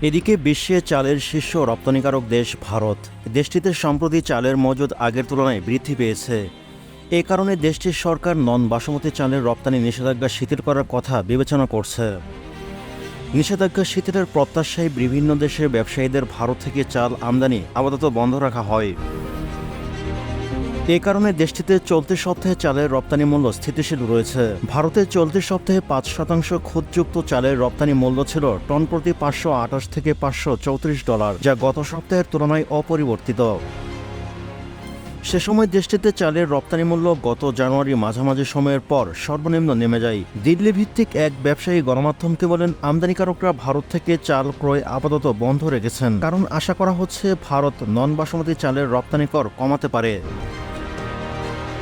এদিকে বিশ্বে চালের শীর্ষ রপ্তানিকারক দেশ ভারত। দেশটিতে সম্প্রতি চালের মজুদ আগের তুলনায় বৃদ্ধি পেয়েছে। এ কারণে দেশটির সরকার নন বাসমতি চালের রপ্তানি নিষেধাজ্ঞা শিথিল করার কথা বিবেচনা করছে। নিষেধাজ্ঞা শিথিলের প্রত্যাশায় বিভিন্ন দেশের ব্যবসায়ীদের ভারত থেকে চাল আমদানি আপাতত বন্ধ রাখা হয়। এ কারণে দেশটিতে চলতি সপ্তাহে চালের রপ্তানি মূল্য স্থিতিশীল রয়েছে। ভারতে চলতি সপ্তাহে ৫% খুদযুক্ত চালের রপ্তানি মূল্য ছিল টন প্রতি $৫২৮ থেকে $৫৩৪, যা গত সপ্তাহের তুলনায় অপরিবর্তিত। সে সময় দেশটিতে চালের রপ্তানি মূল্য গত জানুয়ারি মাঝামাঝি সময়ের পর সর্বনিম্ন নেমে যায়। দিল্লি ভিত্তিক এক ব্যবসায়ী গণমাধ্যমকে বলেন, আমদানিকারকরা ভারত থেকে চাল ক্রয় আপাতত বন্ধ রেখেছেন, কারণ আশা করা হচ্ছে ভারত নন বাসমতি চালের রপ্তানি কর কমাতে পারে।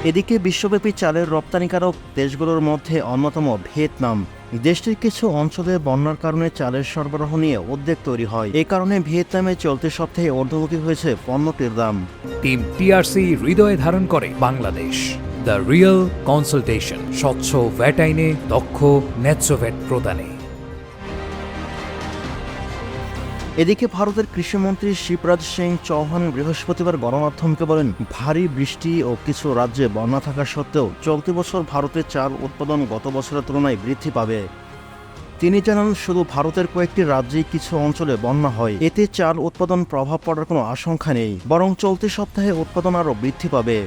এদিকে বিশ্বব্যাপী চালের রপ্তানিকারক দেশগুলোর মধ্যে অন্যতম ভিয়েতনাম। দেশটির কিছু অঞ্চলে বন্যার কারণে চালের সরবরাহ নিয়ে উদ্বেগ তৈরি হয়। এ কারণে ভিয়েতনামে চলতি সপ্তাহে ঊর্ধ্বমুখী হয়েছে পণ্যটির দাম। টিম টিআরসি হৃদয়ে ধারণ করে বাংলাদেশ। দ্য রিয়েল কনসালটেশন, স্বচ্ছ ভ্যাট আইনে দক্ষ ন্যায্য ভ্যাট প্রদানে। এদিকে ভারতের কৃষিমন্ত্রী শিবরাজ সিং চৌহান বৃহস্পতিবার গণমাধ্যমকে বলেন, ভারী বৃষ্টি ও কিছু রাজ্যে বন্যা থাকা সত্ত্বেও চলতি বছর ভারতের চাল উৎপাদন গত বছরের তুলনায় বৃদ্ধি পাবে। তিনি জানান, শুধু ভারতের কয়েকটি রাজ্যেই কিছু অঞ্চলে বন্যা হয়, এতে চাল উৎপাদন প্রভাব পড়ার কোনো আশঙ্কা নেই, বরং চলতি সপ্তাহে উৎপাদন আরও বৃদ্ধি পাবে।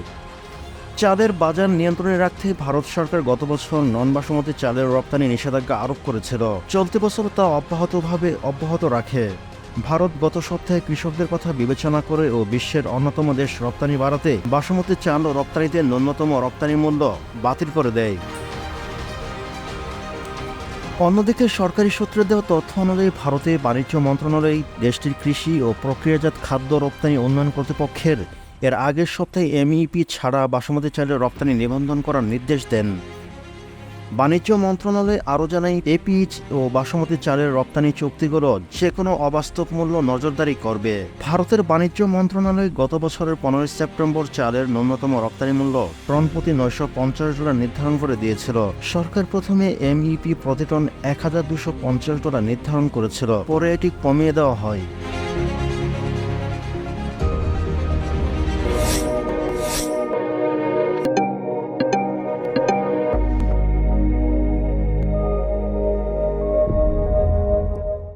চালের বাজার নিয়ন্ত্রণে রাখতে ভারত সরকার গত বছর নন বাসমতি চালের রপ্তানি নিষেধাজ্ঞা আরোপ করেছিল। চলতি বছর তা অব্যাহত রাখে। ভারত গত সপ্তাহে কৃষকদের কথা বিবেচনা করে ও বিশ্বের অন্যতম দেশ রপ্তানি বাড়াতে বাসমতি চাল ও রপ্তানিতে ন্যূনতম রপ্তানি মূল্য বাতিল করে দেয়। অন্যদিকে সরকারি সূত্রে দেওয়া তথ্য অনুযায়ী ভারতে বাণিজ্য মন্ত্রণালয় দেশটির কৃষি ও প্রক্রিয়াজাত খাদ্য রপ্তানি উন্নয়ন কর্তৃপক্ষের এর আগের সপ্তাহে এমইপি ছাড়া বাসমতি চালের রপ্তানি নিবন্ধন করার নির্দেশ দেন। বাণিজ্য মন্ত্রণালয় আরও জানায়, এপিএইচ ও বাসমতি চালের রপ্তানি চুক্তিগুলো যে কোনো অবাস্তব মূল্য নজরদারি করবে। ভারতের বাণিজ্য মন্ত্রণালয় গত বছরের 15 সেপ্টেম্বর চালের ন্যূনতম রপ্তানি মূল্য টন প্রতি $950 নির্ধারণ করে দিয়েছিল। সরকার প্রথমে এমইপি প্রতি টন $1250 নির্ধারণ করেছিল, পরে এটি কমিয়ে দেওয়া হয়।